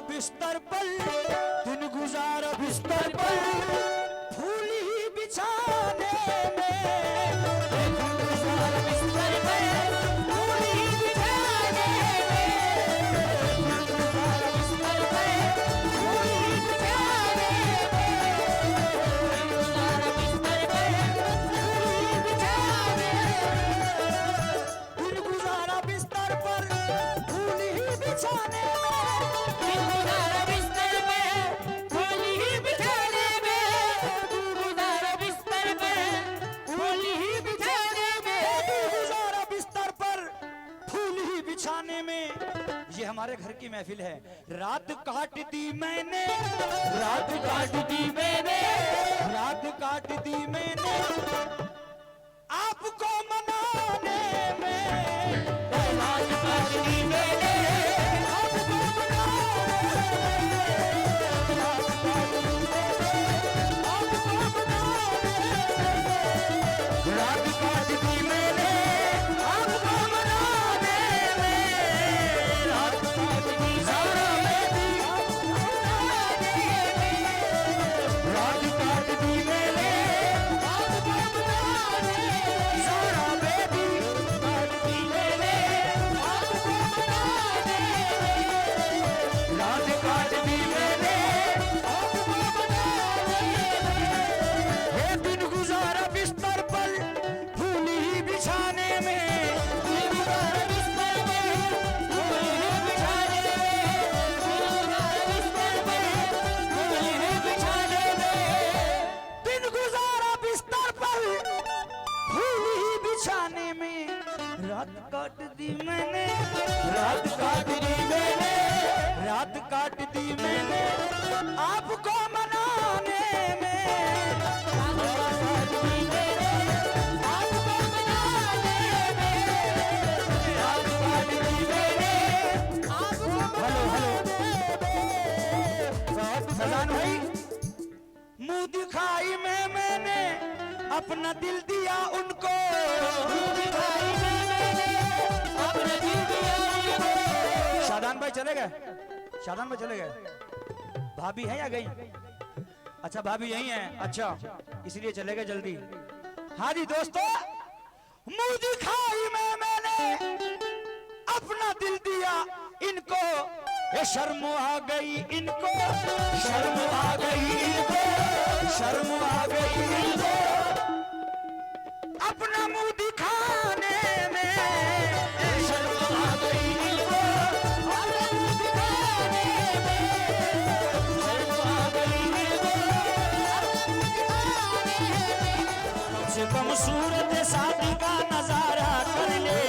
बिस्तर पर, दिन गुजारा बिस्तर पर, फूल ही बिछाने में। दिन गुजारा बिस्तर पर, फूल ही बिछाने में। दिन गुजारा बिस्तर पर, फूल ही बिछाने में। दिन गुजारा बिस्तर पर, फूल ही बिछाने में। दिन गुजारा बिस्तर पर, फूल ही बिछाने में। ये हमारे घर की महफिल है। रात काट दी मैंने, रात काट दी मैंने, रात काट दी मैंने आपको मनाने में। रात काट दी मैंने आपको मनाने में। रात काट दी मैंने आपको मनाने में। रात काट दी मैंने आपको मनाने में। रात काट दी ज़रा बेबी रात काट दी मैंने आपको मनाने में। ज़रा बेबी काट दी मैंने आपको मनाने में। रात काट दी मैंने आपको मनाने में। हे दिन गुजारा बिस्तर पर, फूल ही बिछाने में। दिन गुजारा बिस्तर पर, फूल ही बिछाने में। दिन गुजारा बिस्तर पर, फूल ही बिछाने में। दिन गुजारा बिस्तर पर, फूल ही बिछाने में। रात काट दी मैंने, रात काट दी मैंने, रात काट दी मैंने आपको मनाने में। रात काट दी मैंने आपको मनाने में। रात काट दी मैंने आपको मनाने में। फजान भाई, मुंह दिखाई में मैंने अपना दिल दिया उनको। मुंह दिखाई में मैंने अपना दिल दिया उनको। शादान भाई चले गए, शादान भाई चले गए। भाभी है या गई? अच्छा भाभी यही है, अच्छा इसलिए चले गए जल्दी। हाँ जी दोस्तों, मुंह दिखाई में मैंने अपना दिल दिया इनको। ये शर्म आ गई इनको, शर्म आ गई इनको, शर्म आ गई इनको अपना मुंह दिखाने में। ये शर्म आ गई इनको अपना मुंह दिखाने में। शर्म आ गई इनको अपना मुंह दिखाने में। कम से कम सूरत शादी का नजारा कर ले,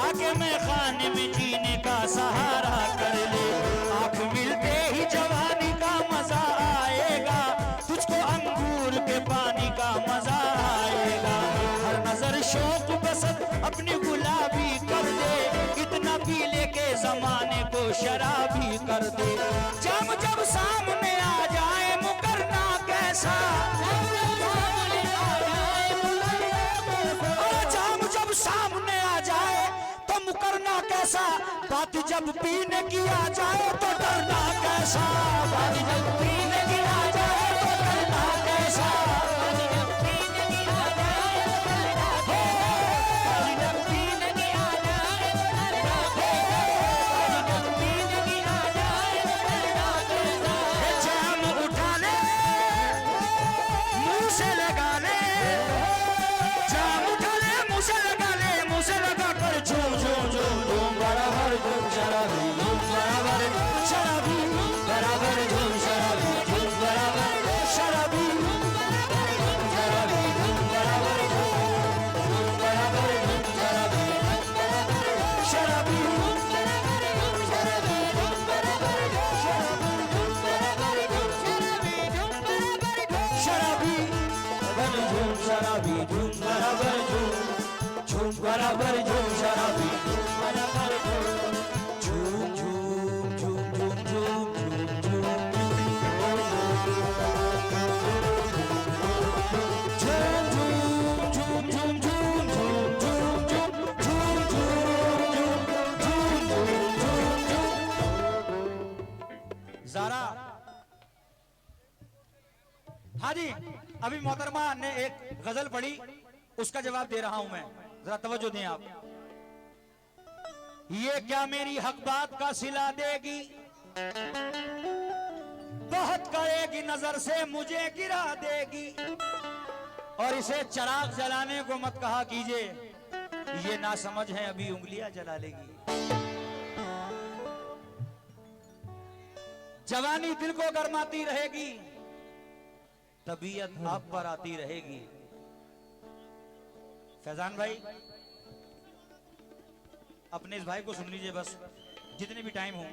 आगे मैं खाने में जीने का सहारा कर ले। आंख मिलते ही जवानी का मजा आएगा, तुझको अंगूर के पानी का मजा आएगा। हर नजर शौक बसत अपनी गुलाबी कर दे, इतना पी ले के जमाने को शराबी कर दे। जब जब सामने आ जाए मुकरना कैसा, जब सामने आ जाए तो मुकरना कैसा। बात जब पीने की आ जाए तो डरना कैसा। बात जब पीने की आ जाए तो डरना कैसा। बात जब पीने की आ जाए तो डरना कैसा। बात जब पीने की आ जाए तो डरना कैसा। बात जब पीने की आ जाए तो डरना कैसा। जाम उठा ले मुंह से लगा ले, जाम उठा ले मुंह से लगा ले, मुंह से लगा कर झूम झूम झूम झूम बराबर झूम शराबी झूम बराबर शराबी बराबर झूम शराबी झूम बराबर शराबी शराबी झूम बराबर झूम बराबर झूम शराबी शराबी शराबी झूम शराबी झूम बराबर झूम बराबर झूम शराबी झूम बराबर झूम झूम झूम झूम झूम झूम ज़ारा। हाँ जी, अभी मोहतरमा ने एक गजल पढ़ी, उसका जवाब दे रहा हूं मैं, जरा तवज्जो दें आप। ये क्या मेरी हक बात का सिला देगी, बहुत करेगी नजर से मुझे गिरा देगी, और इसे चिराग जलाने को मत कहा कीजिए, ये ना समझ है अभी उंगलियां जला लेगी। जवानी दिल को गरमाती रहेगी, तबीयत आप पर आती रहेगी। फैजान भाई, अपने इस भाई को सुन लीजिए बस, जितने भी टाइम हो।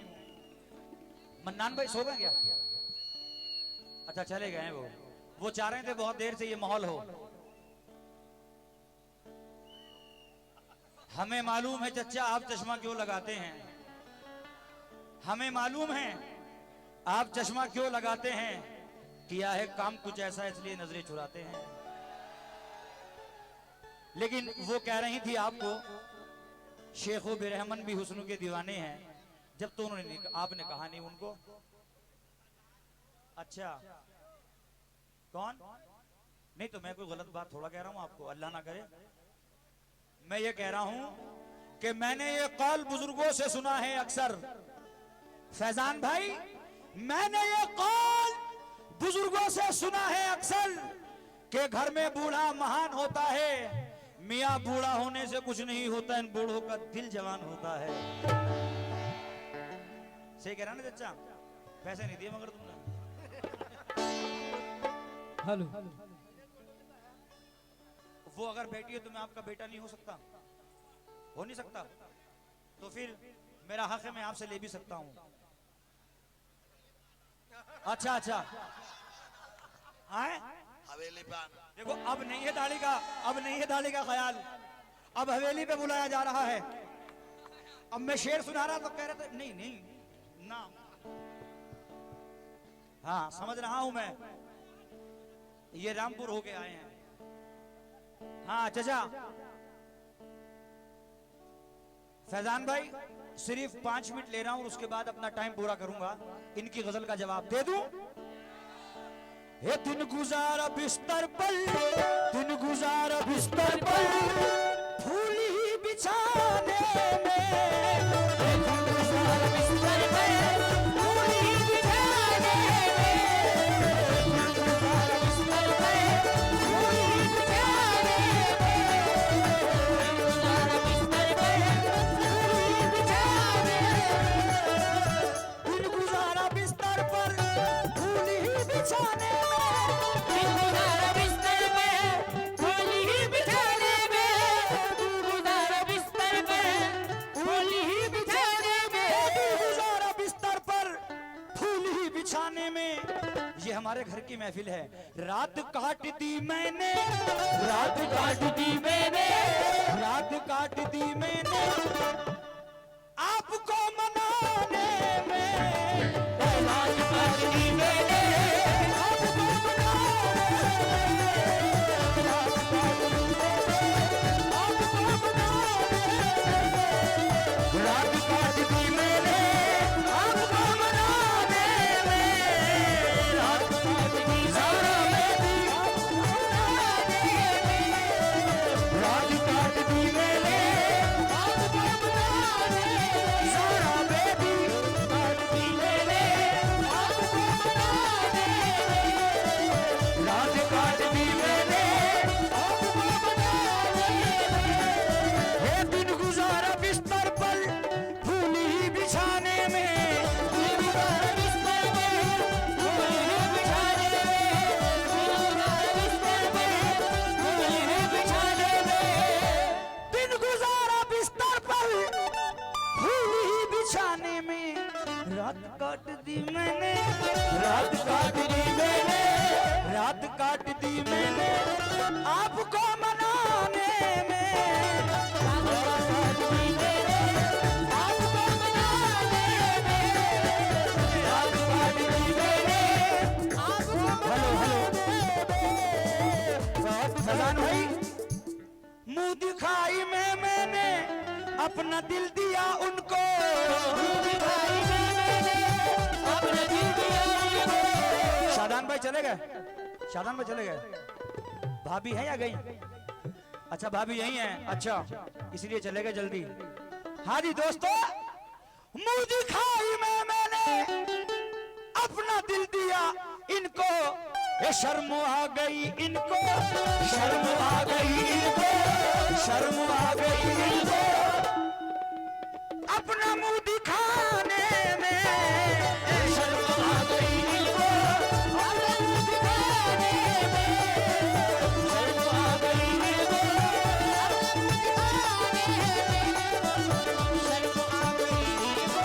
मन्नान भाई सो गए क्या? अच्छा चले गए हैं वो चाह रहे थे बहुत देर से ये माहौल हो। हमें मालूम है चच्चा आप चश्मा क्यों लगाते हैं, हमें मालूम है आप चश्मा क्यों लगाते हैं, किया है काम कुछ ऐसा इसलिए नजरें चुराते हैं। लेकिन वो कह रही थी आपको शेखो बेरहमन भी हुस्न के दीवाने हैं, जब तो उन्होंने आपने कहा नहीं उनको। अच्छा कौन? नहीं तो मैं कोई गलत बात थोड़ा कह रहा हूं आपको, अल्लाह ना करे। मैं ये कह रहा हूं कि मैंने ये कौल बुजुर्गों से सुना है अक्सर। फैजान भाई, मैंने ये कौल बुजुर्गों से सुना है अक्सर कि घर में बूढ़ा महान होता है, मियाँ बूढ़ा होने से कुछ नहीं होता, इन बूढ़ों का दिल जवान होता है। सही कह रहा ना चचा? पैसे नहीं दिए मगर तुमने। हेलो, वो अगर बेटी है तो मैं आपका बेटा नहीं हो सकता? हो नहीं सकता? तो फिर मेरा हक है, मैं आपसे ले भी सकता हूं। अच्छा अच्छा, आए हवेली पे आना। देखो अब नहीं है दाढ़ी का, अब नहीं है दाढ़ी का ख्याल, अब हवेली पे बुलाया जा रहा है। अब मैं शेर सुना रहा तो कह रहे थे नहीं नहीं ना। हाँ समझ रहा हूं मैं, ये रामपुर होके आए हैं। हाँ चचा। फैजान भाई सिर्फ 5 मिनट ले रहा हूं, उसके बाद अपना टाइम पूरा करूंगा, इनकी गजल का जवाब दे दूं। ये दिन गुजारा बिस्तर पर, दिन गुजारा बिस्तर पर, फूल ही बिछाने में। ये दिन गुजारा बिस्तर पर, फूल ही बिछाने में। ये दिन गुजारा बिस्तर पर, फूल ही बिछाने में। ये दिन गुजारा बिस्तर पर, फूल ही बिछाने में। दिन गुजारा बिस्तर पर, फूल ही बिछाने में। ये हमारे घर की महफिल है। रात काट दी मैंने, रात काट दी मैंने, रात काट दी मैंने आपको मनाने में। रात काट दी मैंने आपको मनाने में। रात काट दी मैंने आपको मनाने में। रात काट दी मैंने आपको मनाने में। रात काट दी मैंने, रात काट दी मैंने, रात काट दी मैंने आपको मनाने में। रात काट दी मैंने आपको मनाने में। रात काट दी मैंने आपको मनाने में। फैजान भाई, मुंह दिखाई में मैंने अपना दिल दिया उनको, मुंह दिखाई में मैंने अपना दिल चले गए, शादान में चले गए। भाभी है या गई? अच्छा भाभी यही है, अच्छा इसलिए चले गए जल्दी। हाँ जी दोस्तों, मुंह दिखाई में मैंने अपना दिल दिया इनको, ये शर्म आ गई इनको, शर्म आ गई इनको, शर्म आ गई इनको अपना मुंह दिखाने में, शर्म आ गई इनको अपना मुंह दिखाने में, शर्म आ गई इनको शर्म आ गई इनको।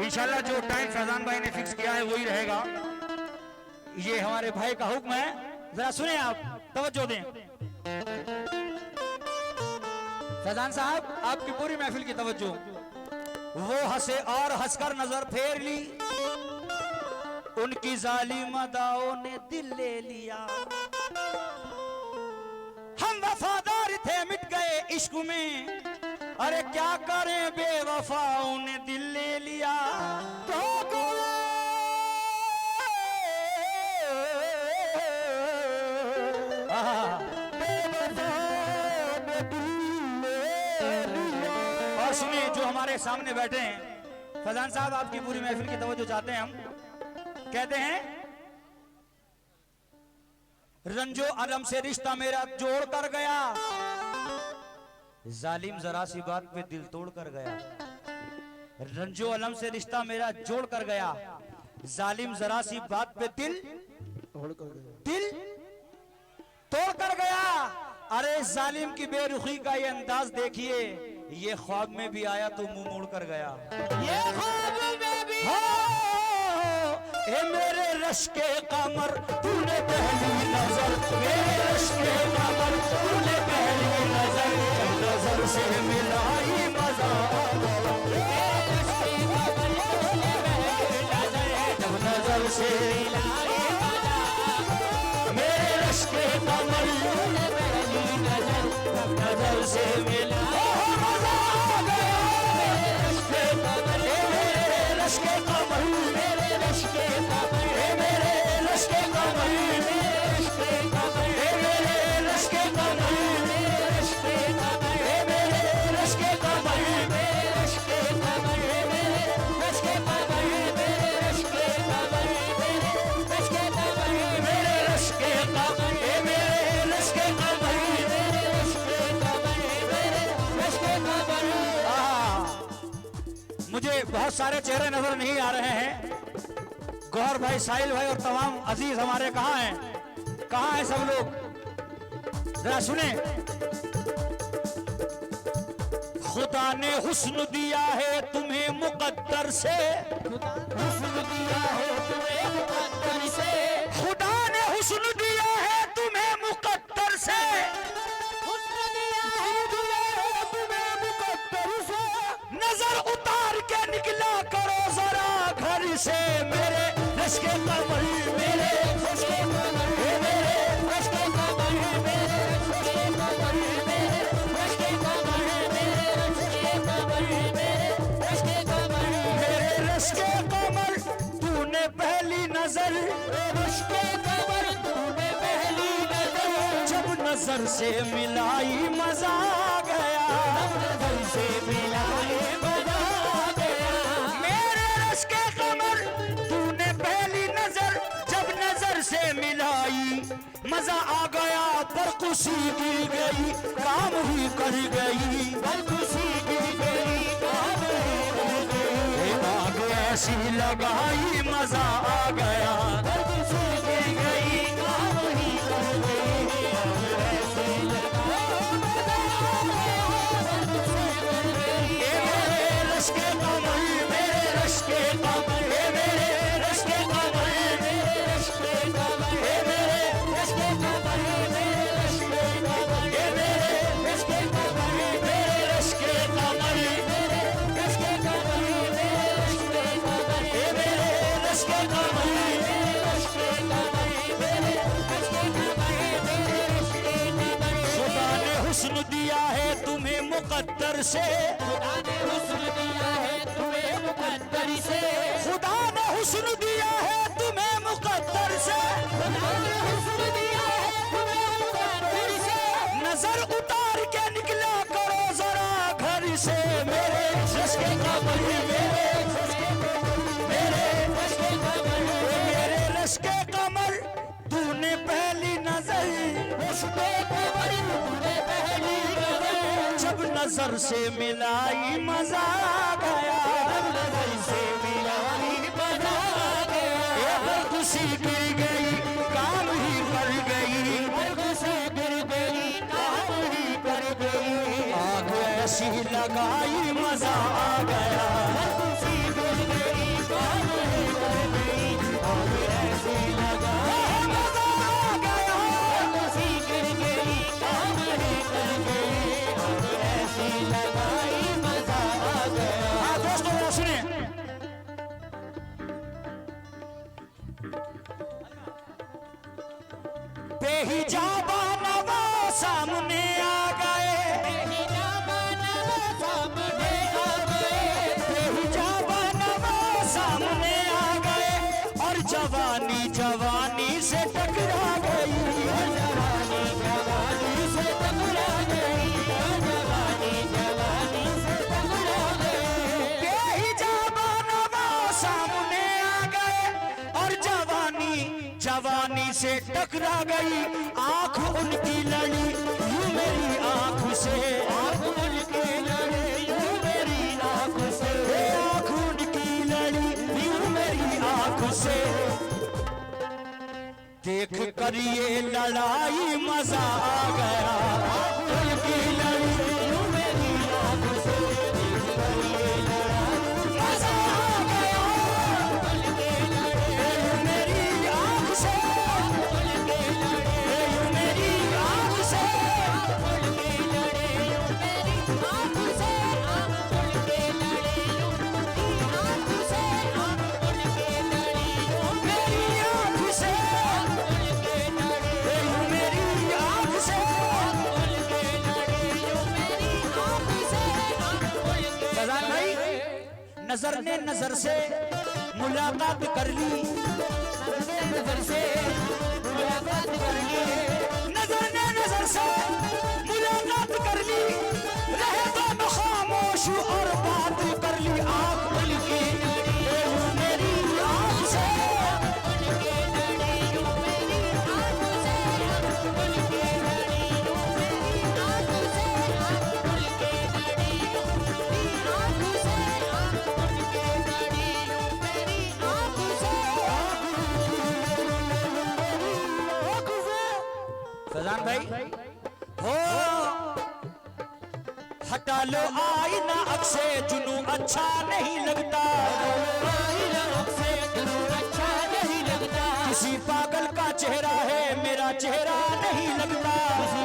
इंशाल्लाह जो टाइम फैजान भाई ने फिक्स किया है वही रहेगा। ये हमारे भाई का हुक्म है, जरा सुने आप, तवज्जो दें। फैजान साहब आपकी पूरी महफिल की तवज्जो। वो हंसे और हंसकर नजर फेर ली, उनकी जालिम अदाओं ने दिल ले लिया। हम वफादार थे मिट गए इश्क में, अरे क्या करें बेवफाओं ने दिल ले लिया। और सुनिए जो हमारे सामने बैठे हैं, फैजान साहब आपकी पूरी महफिल की तवज्जो चाहते हैं हम। कहते हैं रंजो अलम से रिश्ता मेरा जोड़ कर गया, जालिम जरा सी बात पे दिल तोड़ कर गया। रंजो अलम से रिश्ता मेरा जोड़ कर गया, जालिम जरा सी बात पे दिल तोड़ कर गया। अरे जालिम की बेरुखी का ये अंदाज देखिए, ये ख्वाब में भी आया तो मुंह मोड़ कर गया। ये ख्वाब में भी ए मेरे रश के कमर तूने पहली नजर, मेरे रश के कमर तूने पहली नजर, नजर से मिलाई मजा आ गया। जब नजर से मिलाई मेरे रश के कमर तूने पहली नजर, नजर से मिलाई मजा आ गया। मेरे रश के कमर, मेरे रश के कमर, मेरे रश के कमर, मेरे रश के कमर, मेरे रश के कमर, मेरे रश के कमर, मेरे रश के कमर, मेरे रश के कमर, मेरे रश के कमर, मेरे रश के कमर, मेरे रश के कमर, मेरे रश के कमर, मेरे रश के कमर, मेरे रश के कमर, मेरे रश के कमर। मुझे बहुत सारे चेहरे नजर नहीं आ रहे हैं। गौहर भाई, साहिल भाई और तमाम अजीज हमारे कहाँ हैं? कहाँ हैं सब लोग? जरा सुने। खुदा ने हुस्न दिया है तुम्हें मुकद्दर से, हुस्न दिया है तुम्हें मुकद्दर से, खुदा ने हुस्न दिया है तुम्हें मुकद्दर से, हुस्न दिया है तुम्हें मुकद्दर से। नजर उतार के निकला करो जरा घर से, मेरे रश के कमर, मेरे रश के कमर, मेरे रश के कमर, मेरे रश के कमर, मेरे रश के कमर, मेरे रश के कमर, मेरे रश के कमर, मेरे रश के कमर तूने पहली नजर, रश के कमर तूने पहली नजर, जब नजर से मिलाई मजा आ गया, नजर से मिलाई मजा आ गया। मेरे रश के कमर तूने पहली नजर, जब नजर से मिलाई मजा आ गया। पर खुशी गिर गई काम ही कर गई, पर खुशी गिर गई काम ही कर गई। आग ऐसी लगाई मजा आ गया, पर खुशी गिर गई काम ही कर गई। आग ऐसी लगाई मजा आ गया, पर खुशी गिर गई। मेरे रश के कमर, मेरे रश के कमर, मेरे रश के कमर, मेरे रश के कमर, मेरे रश के कमर, मेरे रश के कमर, मेरे रश के कमर, मेरे रश के कमर, मेरे रश के कमर, मेरे रश के कमर, मेरे रश के कमर, मेरे रश मुकद्दर से, खुदा ने हुस्न दिया है तुम्हें मुकद्दर से, खुदा ने हुस्न दिया है तुम्हें मुकद्दर से, खुदा ने हुस्न दिया है तुम्हें मुकद्दर से। नजर उतार के निकला करो जरा घर से, मेरे रश्के कमर, मेरे रश्के कमर तूने पहली नजर, जब नजर से मिलाई मजा गया, नजर से मिलाई मजा गया, खुशी गिर गई काम ही कर गई, खुशी गिर गई काम ही कर गई, आग ऐसी लगाई मजा आ गया, खुशी गिर गई काम ही कर गई, आग ऐसी लगाई मजा आ गया, खुशी गिर गई काम ही कर गई, आग ऐसी लगाई मजा आ गया। हाँ दोस्तों सुनिए, बेहिजाबा नवा सामने आ गए, बेहिजाबा नवा सामने आ गए, बेहिजाबा नवा सामने आ गए, और जवानी जवानी से टकरा गई, जवानी जवानी से टकरा गई, जवानी जवानी से टकरा गई, बेहिजाबा नवा सामने आ गए, और जवानी जवानी से टकरा गई, आंख उनकी लड़ी यूं मेरी आंख से, आँख उनकी लड़ी यूं मेरी आँख से, आंख उनकी लड़ी यूं मेरी आंख से, देख कर ये लड़ाई मजा आ गया, आँख उनकी लड़ी यूं मेरी आँख से, देख कर ये लड़ाई मजा आ गया, उनकी लड़ी यूं मेरी आंख से, उनकी लड़ी यूं मेरी आंख से, उनकी लड़ी यूं मेरी आँख से, उनकी लड़ी यूं मेरी आँख से, उनकी लड़ी यूं मेरी आंख से, उनकी लड़ी यूं मेरी आंख से, उनकी लड़ी यूं मेरी आँख से, उनकी फैजान भाई नजर ने नजर से मुलाकात कर ली, नजर से मुलाकात कर ली, नजर ने नजर से मुलाकात कर ली, रहे तो खामोश और बात कर ली, आंख खुल की यूं मेरी आंख से, उनकी लड़ी यूं मेरी आँख से, उनकी लड़ी यूं मेरी आँख से, उनकी लड़ी यूं मेरी आँख से, उनकी लड़ी यूं मेरी आँख से, फैजान भाई हो हटा लो आईना अक्से जुनू अच्छा नहीं लगता, से अच्छा नहीं लगता, किसी पागल का चेहरा है मेरा चेहरा नहीं लगता,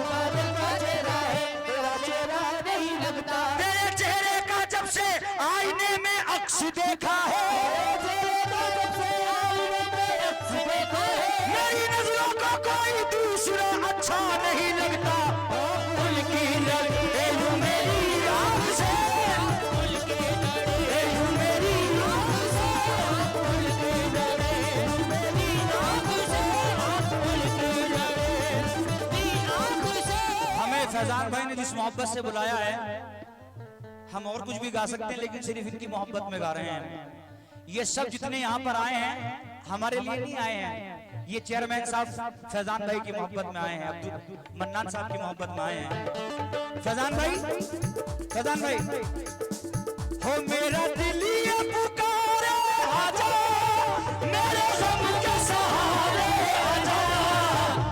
बादल का चेहरा है मेरा चेहरा नहीं लगता, तेरे चेहरे का जब से आईने में अक्स देखा है, मेरी नजरों को कोई दूसरा अच्छा नहीं लगता, उनकी लड़ी यूं मेरी आंख से, यूं मेरी आंख से, हमें फैजान भाई ने जिस मोहब्बत से बुलाया है, हम और कुछ भी गा सकते हैं लेकिन सिर्फ इनकी मोहब्बत में गा रहे हैं। ये सब जितने यहाँ पर आए हैं हमारे लिए नहीं आए हैं, ये चेयरमैन साहब फैजान भाई की मोहब्बत में आए हैं, अब्दुल मन्नान साहब की मोहब्बत में आए हैं। फैजान भाई हो मेरा दिल ये पुकारे आजा, मेरे गम के सहारे आजा,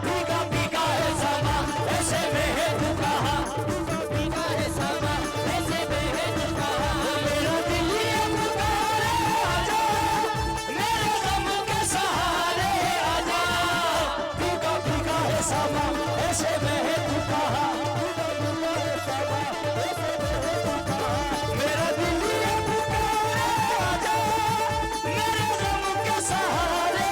भीगा भीगा है समा ऐसे में है तू कहाँ, भीगा है समा ऐसे में है तू कहाँ, मेरा दिल ये पुकारे आजा, मेरे गम के सहारे आजा, भीगा भीगा है समा ऐसे में है तू कहाँ, मेरा दिल ये पुकारे आजा, मेरे गम के सहारे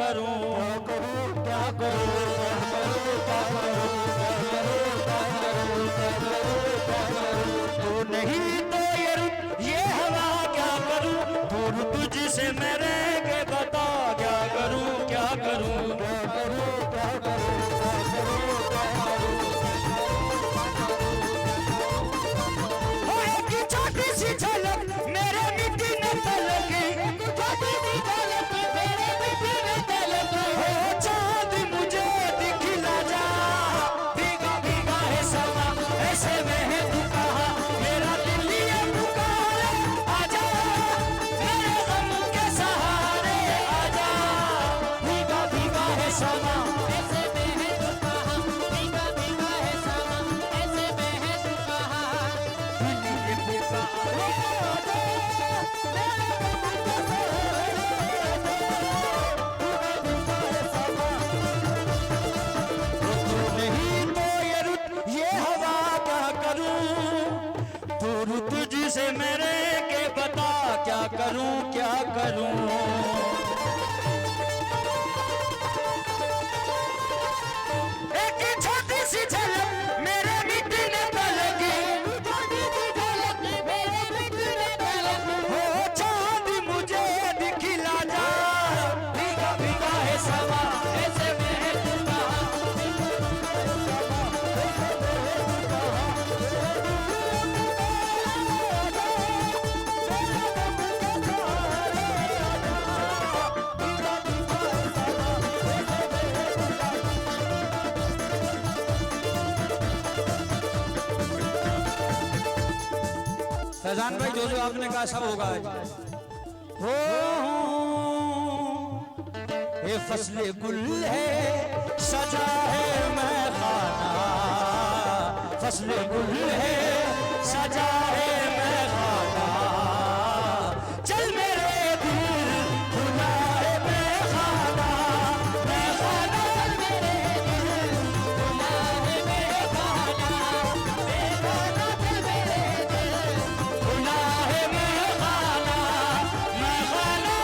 करूं क्या करूं तू नहीं तो ये हवा क्या करूं दूर तुझसे मैं रह के बता क्या करूं क्या करूं छोटी सी झलक मेरे मिट्टी न तलकी छोटी सी झलक मेरे मिट्टी न तलकी हो चांद मुझे दिखला जा भीगा भीगा है समा ऐसे में है तू कहा मेरा दिल ये पुकारे आजा मेरे गम के सहारे आजा भीगा भीगा है समा ऐसे में है तू कहा भीगा भीगा है समा ऐसे में है तू कहा ये हवा क्या करूं दूर तुझसे मेरे के बता क्या करूं क्या करूं एक छोटी सी झलक मेरे मिट्टी ने तलकी छोटी सी झलक मेरे मिट्टी में तलकी हो चांद मुझे दिखला जा भीगा भीगा है समा ऐसे में है तू कहा फैजान भाई जो आपने कहा सब होगा हो ये फसले गुल है सजा है मैं खाना फसले गुल है सजा है मैं खाना चल मेरे दिल खुला है मैं खाना चल मेरे दिल खुला है मैं खाना चल मेरे दिल खुला है मैं खाना मैं खाना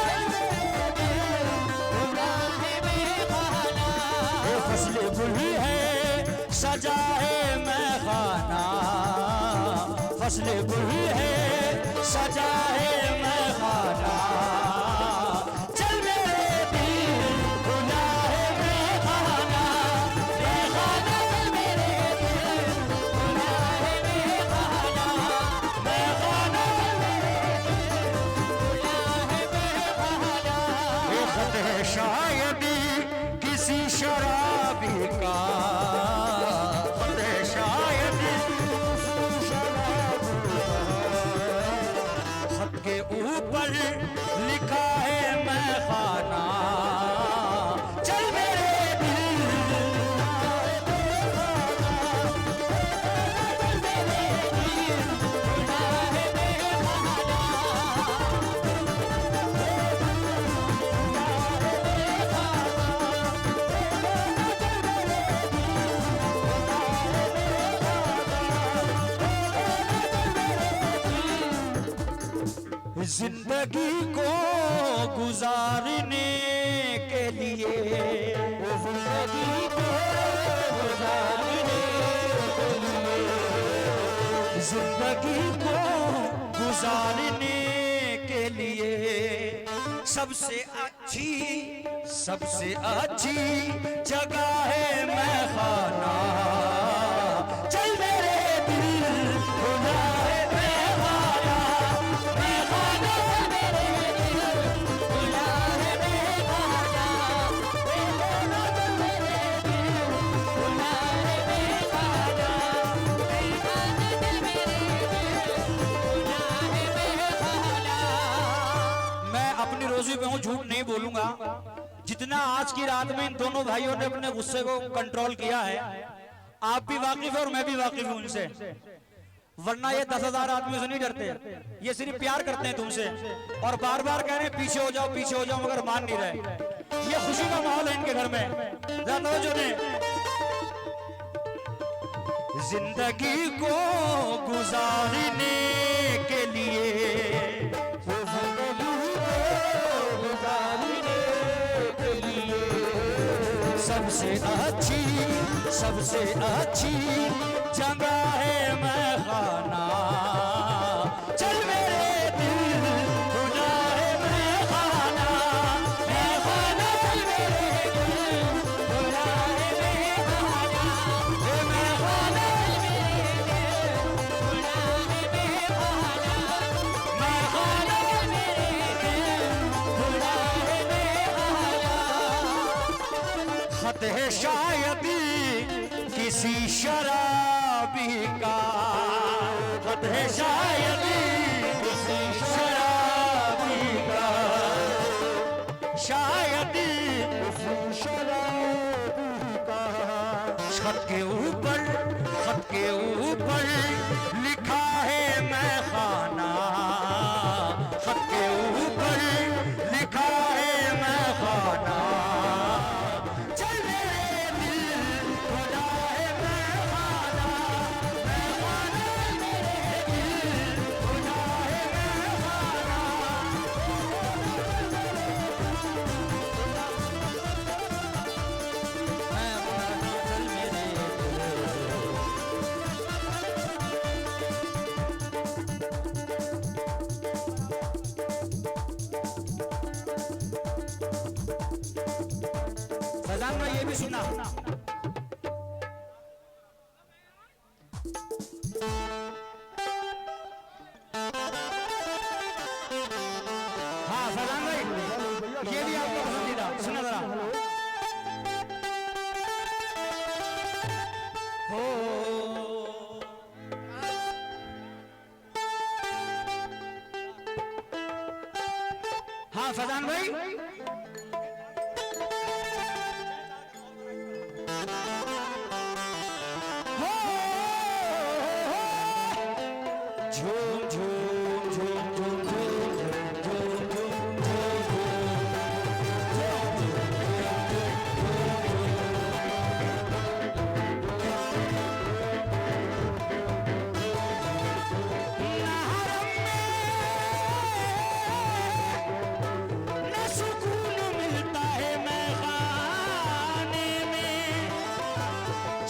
खुला है मैं खाना ये फसले गुल है सजा है मैं खाना फसले गुल है सजा है मैं खाना चल मेरे दिल खुला है मैं खाना चल मेरे दिल खुला है मैं खाना मैं खाना खुला है मैं खाना ये खत है शायद किसी शराबी का खत है शायद खत के ऊपर लिखा है मैं खाना चल मेरे दिल जिंदगी को गुजारने के लिए जिंदगी को गुजारने के लिए जिंदगी को गुजारने के लिए सबसे अच्छी जगह है मैं खाना चल मेरे दिल खुला है मैं खाना मैं खाना मेरे दिल खुला है मैं खाना मेरे दिल खुला है मैं खाना चल मेरे दिल खुला है मैं खाना मैं अपनी रोजी पे हूँ झूठ नहीं बोलूंगा जितना आज की रात में इन दोनों भाइयों ने अपने गुस्से को कंट्रोल किया है आप भी वाकिफ है और मैं भी वाकिफ हूं उनसे वरना ये 10,000 आदमी से नहीं डरते ये सिर्फ प्यार करते हैं तुमसे और बार बार कह रहे हैं पीछे हो जाओ मगर मान नहीं रहे ये खुशी का माहौल है इनके घर में ज्यादा जो ने जिंदगी को गुजारने के लिए सबसे अच्छी जगह है मैं खाना। चल मेरे दिल खुदा है मैं खाना, चल मेरे दिल खुदा है मैं खाना, मैं खाना मैं खाना खुदा है मैं खाना। खत है शायद किसी शराबी का, खत है शायद किसी शराबी का, शायद किसी शराबी का। छत के ऊपर लिखा है मैं खाना, छत के ऊपर लिखा है मैं खाना। फैजान भाई ये भी सुना। हाँ फैजान भाई ये भी आपका पसंदीदा, सुना जरा। हो हाँ फैजान भाई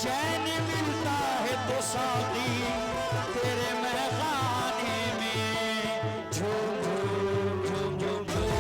चैन मिलता है तो साथी तेरे महखाने में। झूम झूम झूम झूम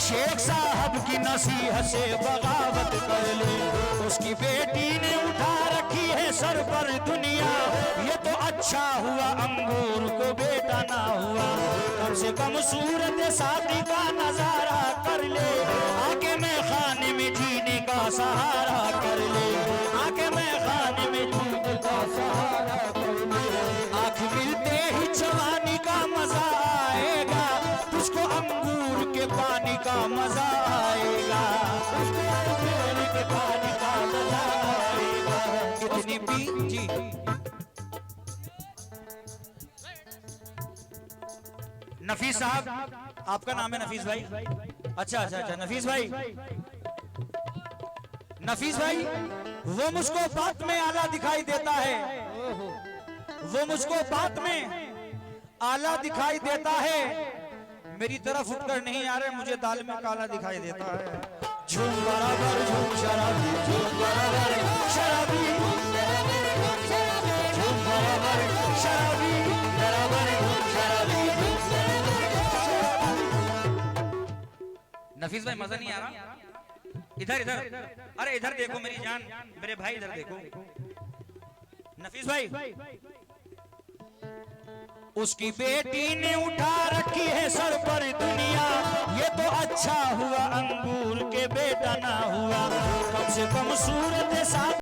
शेख साहब की नसीहत से बगावत कर ले, उसकी बेटी ने उठा रखी है सर पर दुनिया, ये तो अच्छा हुआ अंगूर को बेटा ना हुआ, कम से कम सूरत शादी का नजारा कर ले, आके मैं खाने में जीने का सहारा कर ले, आके मैं खाने में जीने का सहारा कर ले, आँख मिलते ही जवानी का मजा आएगा, तुझको अंगूर के पानी का मजा आएगा, तुझको अंगूर के पानी का मजा आएगा। कितनी पी जी नफीस साहब, आपका नाम है नफीस भाई? अच्छा अच्छा अच्छा, नफीस भाई, नफीस भाई, वो मुझको बात में आला दिखाई देता है, वो मुझको बात में आला दिखाई देता है, मेरी तरफ उठकर नहीं आ रहे, मुझे दाल में काला दिखाई देता है। झूम बराबर झूम शराबी, झूम बराबर शराबी, झूम बराबर शराबी, बराबर शराबी। नफीस भाई मजा नहीं आ रहा? इधर इधर, अरे इधर देखो मेरी जान, मेरे भाई इधर देखो। नफीस भाई, उसकी बेटी ने उठा रखी है सर पर दुनिया, ये तो अच्छा हुआ अंगूर के बेटा ना हुआ, कम से कम सूरत साथ